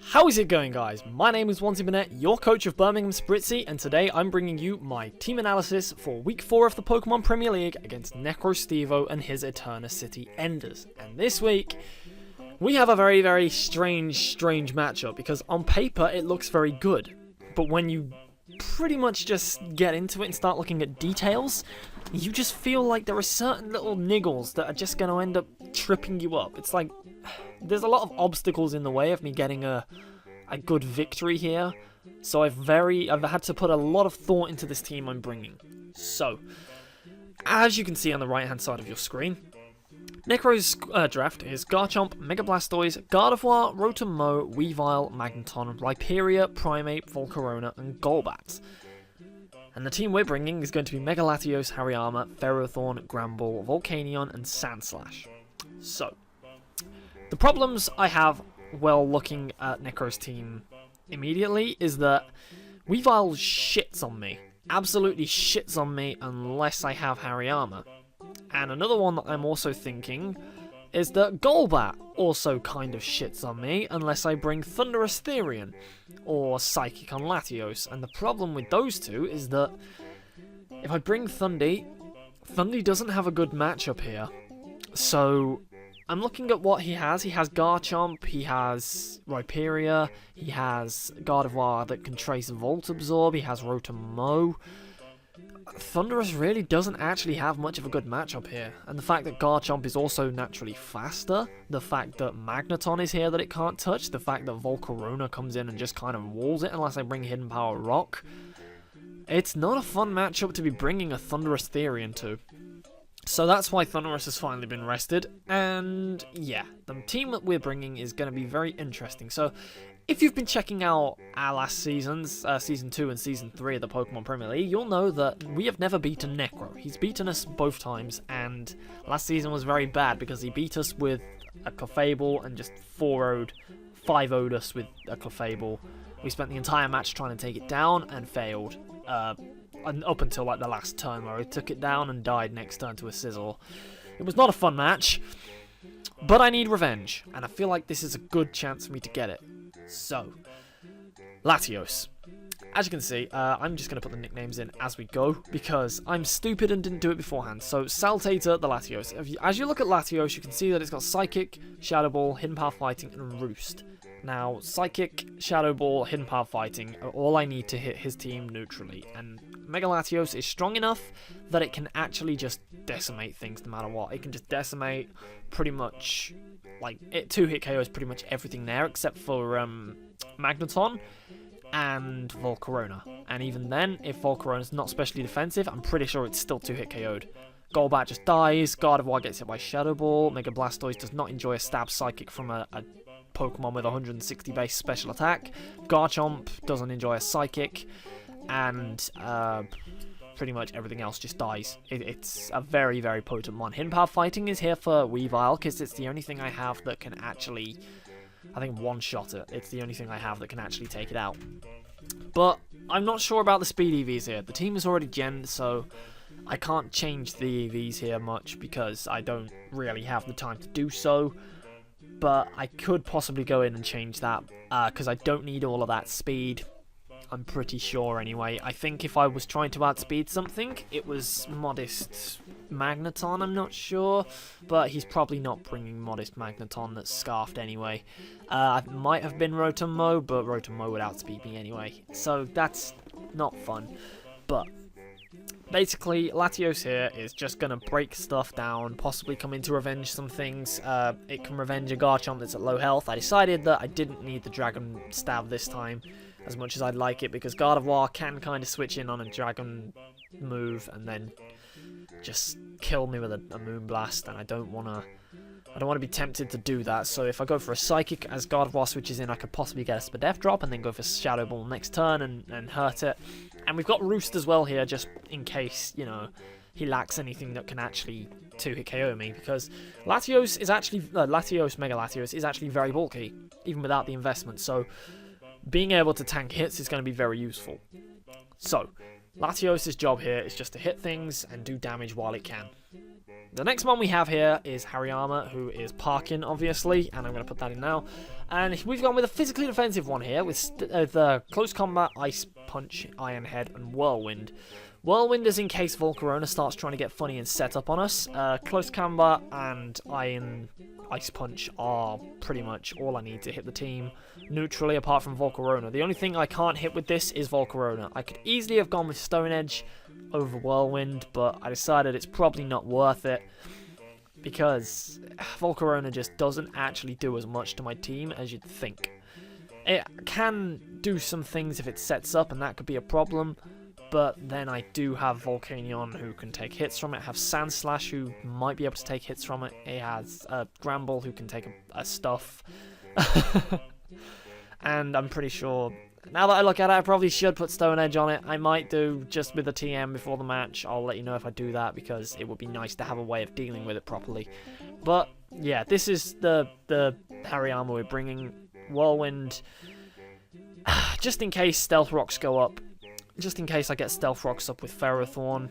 How is it going, guys? My name is OnesieBanette, your coach of Birmingham Spritzee, and today I'm bringing you my team analysis for Week 4 of the Pokémon Premier League against NecroStevo and his Eterna City Enders. And this week, we have a very strange matchup, because on paper it looks very good, but when you pretty much just get into it and start looking at details, you just feel like there are certain little niggles that are just going to end up tripping you up. It's like there's a lot of obstacles in the way of me getting a good victory here, so I've had to put a lot of thought into this team I'm bringing. So, as you can see on the right hand side of your screen, Necro's draft is Garchomp, Mega Blastoise, Gardevoir, Rotom-Mow, Weavile, Magneton, Rhyperior, Primeape, Volcarona, and Golbat. And the team we're bringing is going to be Mega Latios, Hariyama, Ferrothorn, Granbull, Volcanion, and Sandslash. So, the problems I have while looking at Necro's team immediately is that Weavile shits on me. Absolutely shits on me unless I have Hariyama. And another one that I'm also thinking is that Golbat also kind of shits on me unless I bring Thunderous Therian or Psychic on Latios. And the problem with those two is that if I bring Thundy doesn't have a good matchup here. So I'm looking at what he has. He has Garchomp, he has Rhyperior, he has Gardevoir that can trace Volt Absorb, he has Rotom-Mow. Thunderous really doesn't actually have much of a good matchup here, and the fact that Garchomp is also naturally faster, the fact that Magneton is here that it can't touch, the fact that Volcarona comes in and just kind of walls it unless I bring Hidden Power Rock, it's not a fun matchup to be bringing a Thunderous Therian to. So that's why Thunderous has finally been rested, and yeah, the team that we're bringing is going to be very interesting. So if you've been checking out our last seasons, Season 2 and Season 3 of the Pokémon Premier League, you'll know that we have never beaten Necro. He's beaten us both times, and last season was very bad because he beat us with a Clefable and just 5-0'd us with a Clefable. We spent the entire match trying to take it down and failed. And up until like the last turn where he took it down and died next turn to a Sizzle. It was not a fun match, but I need revenge, and I feel like this is a good chance for me to get it. So, Latios. As you can see, I'm just going to put the nicknames in as we go, because I'm stupid and didn't do it beforehand. So, Saltator, the Latios. As you look at Latios, you can see that it's got Psychic, Shadow Ball, Hidden Power Fighting, and Roost. Now, Psychic, Shadow Ball, Hidden Power Fighting are all I need to hit his team neutrally, and Mega Latios is strong enough that it can actually just decimate things no matter what. It can just decimate pretty much, like, 2-hit KOs pretty much everything there except for Magneton and Volcarona. And even then, if Volcarona's not specially defensive, I'm pretty sure it's still 2-hit KO'd. Golbat just dies, Gardevoir gets hit by Shadow Ball, Mega Blastoise does not enjoy a stab Psychic from a Pokemon with 160 base special attack, Garchomp doesn't enjoy a Psychic, and pretty much everything else just dies. It's a very potent one. Hidden Power Fighting is here for Weavile, because it's the only thing I have that can actually, I think, one-shot it. It's the only thing I have that can actually take it out. But I'm not sure about the speed EVs here. The team is already genned, so I can't change the EVs here much because I don't really have the time to do so. But I could possibly go in and change that, because I don't need all of that speed. I'm pretty sure anyway. I think if I was trying to outspeed something, it was Modest Magneton, I'm not sure. But he's probably not bringing Modest Magneton that's Scarfed anyway. It might have been Rotom-Mow, but Rotom-Mow would outspeed me anyway. So that's not fun. But basically, Latios here is just going to break stuff down, possibly come in to revenge some things. It can revenge a Garchomp that's at low health. I decided that I didn't need the Dragon Stab this time, as much as I'd like it, because Gardevoir can kind of switch in on a Dragon move and then just kill me with a Moonblast, and I don't want to be tempted to do that. So if I go for a Psychic as Gardevoir switches in, I could possibly get a Spadef drop and then go for Shadow Ball next turn and hurt it. And we've got Roost as well here, just in case, you know, he lacks anything that can actually 2-hit KO me, because Latios is actually, Mega Latios is actually very bulky, even without the investment, so being able to tank hits is going to be very useful. So, Latios' job here is just to hit things and do damage while it can. the next one we have here is Hariyama, who is parking, obviously, and I'm going to put that in now. And we've gone with a physically defensive one here, with the Close Combat, Ice Punch, Iron Head, and Whirlwind. Whirlwind is in case Volcarona starts trying to get funny and set up on us. Close Combat and Ice Punch are pretty much all I need to hit the team neutrally, apart from Volcarona. The only thing I can't hit with this is Volcarona. I could easily have gone with Stone Edge over Whirlwind, but I decided it's probably not worth it, because Volcarona just doesn't actually do as much to my team as you'd think. It can do some things if it sets up, and that could be a problem, but then I do have Volcanion who can take hits from it. I have Sandslash who might be able to take hits from it. It has Gramble who can take a stuff. And I'm pretty sure, now that I look at it, I probably should put Stone Edge on it. I might do just with the TM before the match. I'll let you know if I do that, because it would be nice to have a way of dealing with it properly. But yeah, this is the Hariyama we're bringing. Whirlwind, just in case Stealth Rocks go up. Just in case I get Stealth Rocks up with Ferrothorn,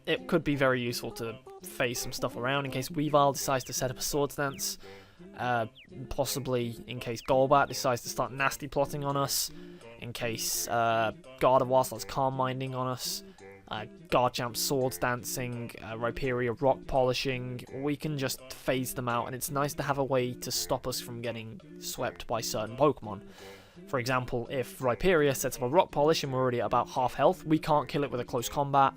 it could be very useful to phase some stuff around in case Weavile decides to set up a Swords Dance. Possibly in case Golbat decides to start nasty plotting on us. In case Gardevoir starts Calm Minding on us. Garchomp Swords Dancing, Rhyperior Rock Polishing. We can just phase them out, and it's nice to have a way to stop us from getting swept by certain Pokemon. For example, if Rhyperior sets up a Rock Polish and we're already at about half health, we can't kill it with a Close Combat,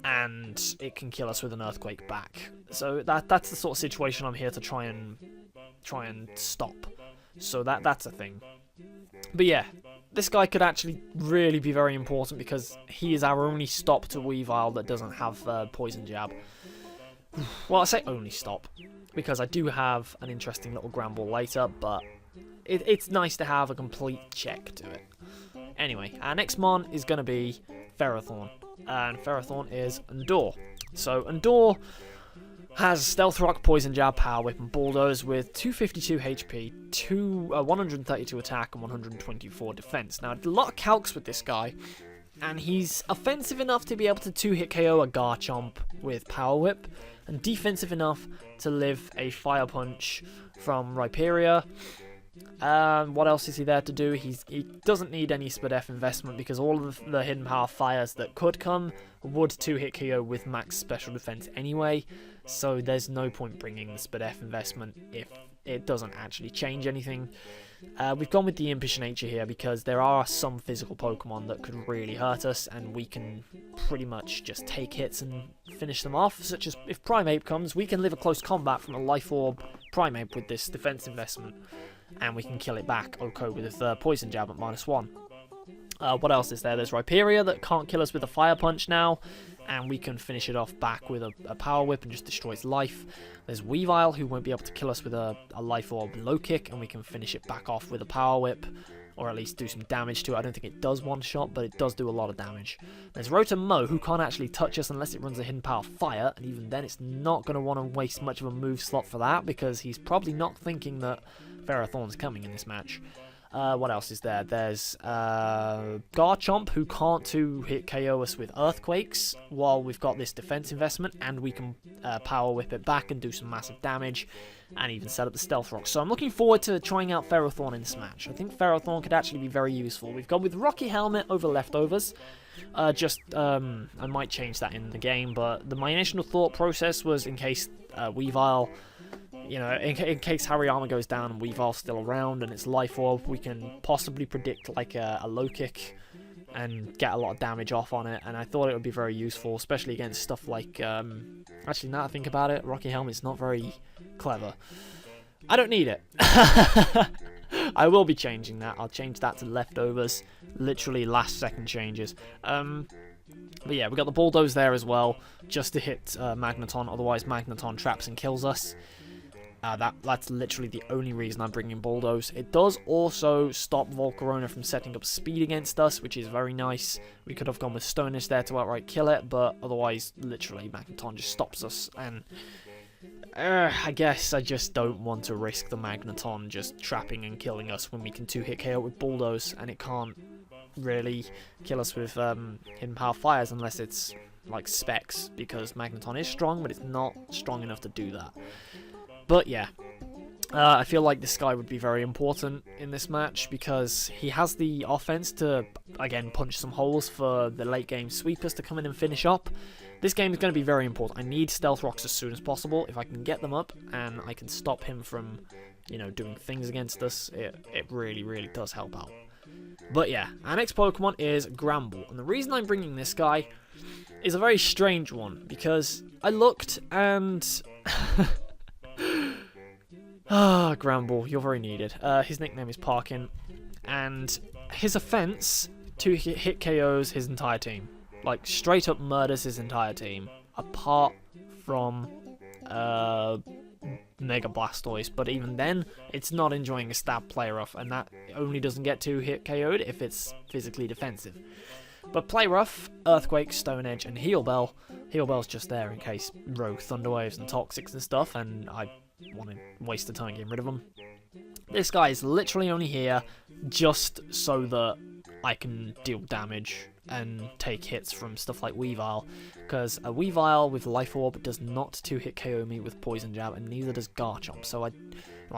and it can kill us with an Earthquake back. So that's the sort of situation I'm here to try and stop. So that's a thing. But yeah, this guy could actually really be very important, because he is our only stop to Weavile that doesn't have Poison Jab. Well, I say only stop, because I do have an interesting little Gramble later, but it's nice to have a complete check to it. Anyway, our next mon is going to be Ferrothorn, and Ferrothorn is Endure. So Endure has Stealth Rock, Poison Jab, Power Whip, and Bulldoze with 252 HP, 132 attack, and 124 defense. Now, a lot of calcs with this guy, and he's offensive enough to be able to 2-hit KO a Garchomp with Power Whip, and defensive enough to live a Fire Punch from Rhyperior. What else is he there to do? He doesn't need any Spritzee investment, because all of the hidden power fires that could come would 2-hit KO with max special defense anyway, so there's no point bringing the Spritzee investment if it doesn't actually change anything. We've gone with the Impish Nature here because there are some physical Pokemon that could really hurt us, and we can pretty much just take hits and finish them off, such as if Primeape comes, we can live a Close Combat from a Life Orb Primeape with this defense investment, and we can kill it back Oko with a Poison Jab at -1. What else is there? There's Rhyperior that can't kill us with a Fire Punch now, and we can finish it off back with a Power Whip and just destroy its life. There's Weavile, who won't be able to kill us with a Life Orb Low Kick, and we can finish it back off with a Power Whip, or at least do some damage to it. I don't think it does one-shot, but it does do a lot of damage. There's Rotom-Mow, who can't actually touch us unless it runs a Hidden Power Fire, and even then it's not going to want to waste much of a move slot for that, because he's probably not thinking that Ferrothorn's coming in this match. What else is there? There's Garchomp, who can't 2-hit KO us with Earthquakes while we've got this defense investment, and we can Power Whip it back and do some massive damage, and even set up the Stealth Rock. So I'm looking forward to trying out Ferrothorn in this match. I think Ferrothorn could actually be very useful. We've gone with Rocky Helmet over Leftovers. I might change that in the game, but my initial thought process was in case Weavile, you know, in case Hariyama goes down and Weavile's still around and it's Life Orb, we can possibly predict like a Low Kick and get a lot of damage off on it, and I thought it would be very useful, especially against stuff like, actually now that I think about it, Rocky Helmet's not very clever. I don't need it. I will be changing that. I'll change that to Leftovers, literally last second changes. But yeah, we got the Bulldoze there as well, just to hit Magneton, otherwise Magneton traps and kills us. That's literally the only reason I'm bringing Bulldoze. It does also stop Volcarona from setting up speed against us, which is very nice. We could have gone with Stone Edge there to outright kill it, but otherwise, literally, Magneton just stops us. And I guess I just don't want to risk the Magneton just trapping and killing us when we can 2-hit KO with Bulldoze, and it can't really kill us with Hidden Power Fires unless it's like specs, because Magneton is strong, but it's not strong enough to do that. But yeah, I feel like this guy would be very important in this match because he has the offense to, again, punch some holes for the late game sweepers to come in and finish up. This game is going to be very important. I need Stealth Rocks as soon as possible. If I can get them up and I can stop him from, you know, doing things against us, it really, really does help out. But yeah, our next Pokemon is Gramble. And the reason I'm bringing this guy is a very strange one, because I looked and... Gramble, you're very needed. His nickname is Parkin, and his offense to hit KOs his entire team. Like, straight up murders his entire team, apart from Mega Blastoise. But even then, it's not enjoying a stab play rough, and that only doesn't get to hit KO'd if it's physically defensive. But play rough, Earthquake, Stone Edge, and Heal Bell. Heal Bell's just there in case rogue Thunder Waves and Toxics and stuff, and I want to waste the time getting rid of them. This guy is literally only here just so that I can deal damage and take hits from stuff like Weavile, because a Weavile with Life Orb does not 2-hit KO me with Poison Jab, and neither does Garchomp. So I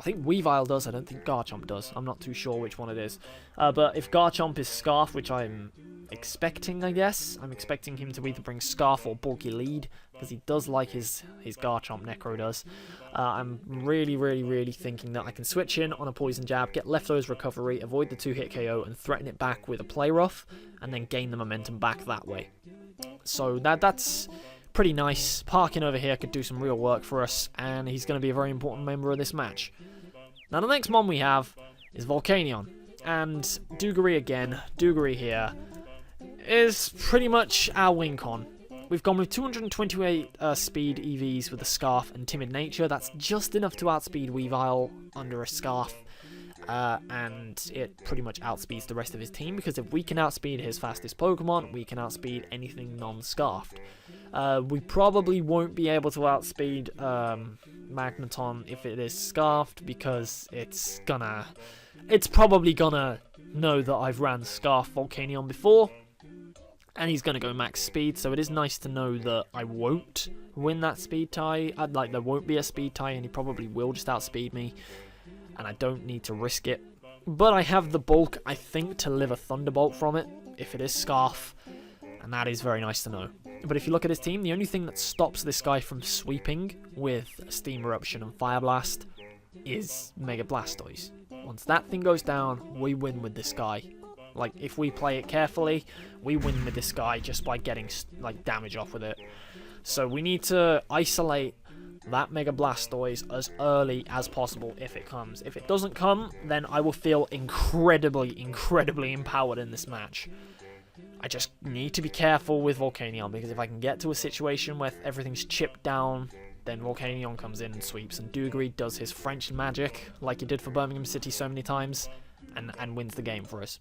think Weavile does, I don't think Garchomp does. I'm not too sure which one it is. But if Garchomp is Scarf, which I'm expecting, I guess, I'm expecting him to either bring Scarf or Bulky Lead, because he does like his Garchomp, Necro does. I'm really thinking that I can switch in on a Poison Jab, get Leftovers Recovery, avoid the 2-hit KO, and threaten it back with a Play Rough, and then gain the momentum back that way. So that's pretty nice. Parkin over here could do some real work for us, and he's going to be a very important member of this match. Now the next mon we have is Volcanion, and Dugary again. Dugary here is pretty much our win con. We've gone with 228 speed EVs with a Scarf and Timid Nature. That's just enough to outspeed Weavile under a Scarf. And it pretty much outspeeds the rest of his team, because if we can outspeed his fastest Pokemon, we can outspeed anything non-Scarfed. We probably won't be able to outspeed Magneton if it is Scarfed, because it's probably gonna know that I've ran Scarf Volcanion before, and he's gonna go max speed, so it is nice to know that I won't win that speed tie. Like, there won't be a speed tie, and he probably will just outspeed me, and I don't need to risk it. But I have the bulk, I think, to live a Thunderbolt from it, if it is Scarf, and that is very nice to know. But if you look at his team, the only thing that stops this guy from sweeping with Steam Eruption and Fire Blast is Mega Blastoise. Once that thing goes down, we win with this guy. Like, if we play it carefully, we win with this guy just by getting, like, damage off with it. So we need to isolate that Mega Blastoise as early as possible if it comes. If it doesn't come, then I will feel incredibly empowered in this match. I just need to be careful with Volcanion, because if I can get to a situation where everything's chipped down, then Volcanion comes in and sweeps, and Dugary does his French magic, like he did for Birmingham City so many times, and wins the game for us.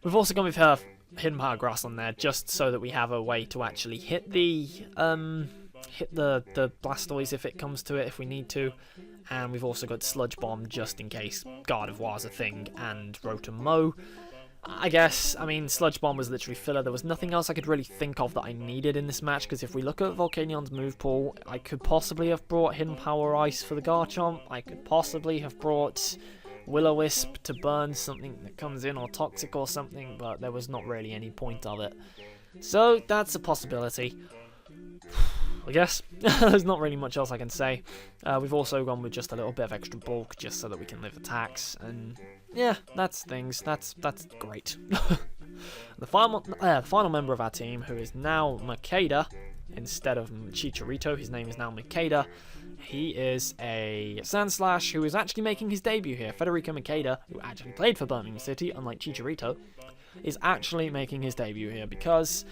We've also gone with her Hidden Power Grass on there, just so that we have a way to actually hit the Blastoise if it comes to it, if we need to. And we've also got Sludge Bomb just in case Gardevoir's a thing, and Rotom Mow. I guess, I mean, Sludge Bomb was literally filler. There was nothing else I could really think of that I needed in this match, because if we look at Volcanion's move pool, I could possibly have brought Hidden Power Ice for the Garchomp. I could possibly have brought Will-O-Wisp to burn something that comes in, or Toxic or something, but there was not really any point of it. So that's a possibility, I guess. There's not really much else I can say. We've also gone with just a little bit of extra bulk, just so that we can live attacks, and yeah, that's things. That's great. The final member of our team, who is now Makeda instead of Chicharito, his name is now Makeda. He is a Sandslash who is actually making his debut here. Federico Makeda, who actually played for Birmingham City, unlike Chicharito, is actually making his debut here because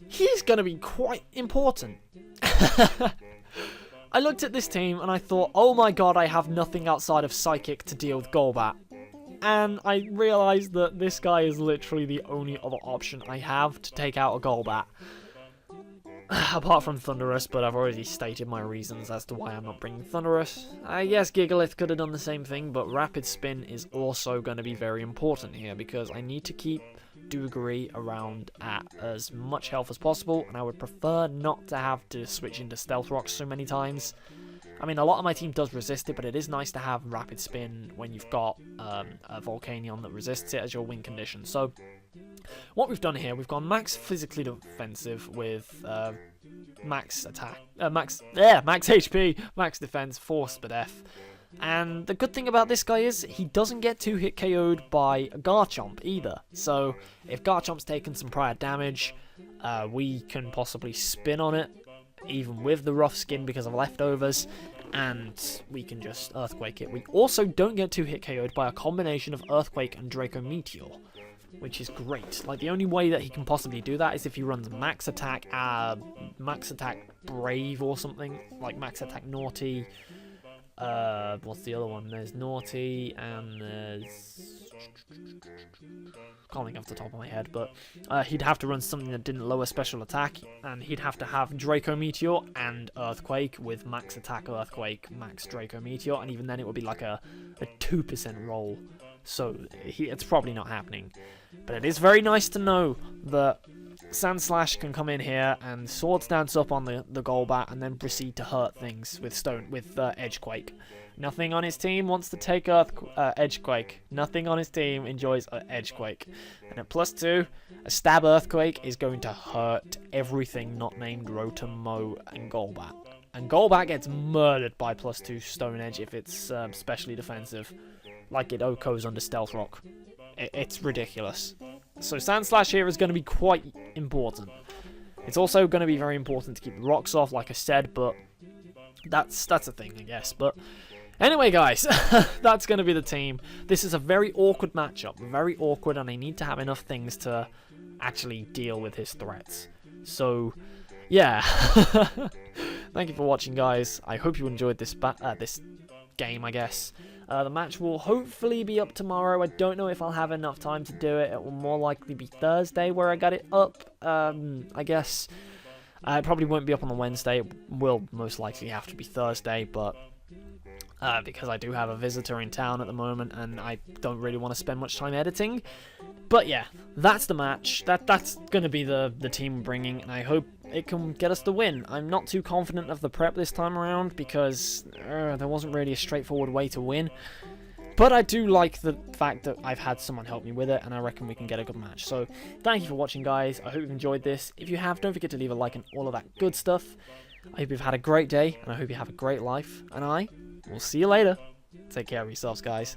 he's going to be quite important. I looked at this team and I thought, oh my god, I have nothing outside of Psychic to deal with Golbat. And I realised that this guy is literally the only other option I have to take out a Golbat. apart from Thunderous, but I've already stated my reasons as to why I'm not bringing Thunderous. I guess Gigalith could have done the same thing, but Rapid Spin is also going to be very important here, because I need to keep Dugary around at as much health as possible, and I would prefer not to have to switch into Stealth Rock so many times. I mean, a lot of my team does resist it, but it is nice to have Rapid Spin when you've got a Volcanion that resists it as your win condition. So, what we've done here, we've gone max physically defensive with max attack, max HP, max defense for Spritzee. And the good thing about this guy is he doesn't get 2-hit KO'd by Garchomp either. So if Garchomp's taken some prior damage, we can possibly spin on it, even with the rough skin because of leftovers, and we can just Earthquake it. We also don't get 2-hit KO'd by a combination of Earthquake and Draco Meteor, which is great. Like, the only way that he can possibly do that is if he runs Max Attack Brave or something, like Max Attack Naughty. What's the other one? There's Naughty, and there's... can't think off the top of my head, but he'd have to run something that didn't lower special attack, and he'd have to have Draco Meteor and Earthquake with Max Attack Earthquake, Max Draco Meteor, and even then it would be like a 2% roll. So it's probably not happening. But it is very nice to know that Sandslash can come in here and Swords Dance up on the Golbat and then proceed to hurt things with Edgequake. Nothing on his team wants to take Edgequake. Nothing on his team enjoys Edgequake. And at +2, a Stab Earthquake is going to hurt everything not named Rotom, Mow, and Golbat. And Golbat gets murdered by +2 Stone Edge if it's specially defensive, like it OHKOs under Stealth Rock. It's ridiculous. So Sandslash here is going to be quite important. It's also going to be very important to keep the rocks off, like I said, but that's a thing, I guess. But anyway, guys, that's going to be the team. This is a very awkward matchup, very awkward, and I need to have enough things to actually deal with his threats. So, yeah. Thank you for watching, guys. I hope you enjoyed this game, I guess. The match will hopefully be up tomorrow. I don't know if I'll have enough time to do it. It will more likely be Thursday where I got it up, I guess. It probably won't be up on the Wednesday. It will most likely have to be Thursday, but because I do have a visitor in town at the moment and I don't really want to spend much time editing. But yeah, that's the match. That's going to be the team we're bringing, and I hope it can get us the win. I'm not too confident of the prep this time around because there wasn't really a straightforward way to win. But I do like the fact that I've had someone help me with it, and I reckon we can get a good match. So thank you for watching, guys. I hope you've enjoyed this. If you have, don't forget to leave a like and all of that good stuff. I hope you've had a great day, and I hope you have a great life. And I will see you later. Take care of yourselves, guys.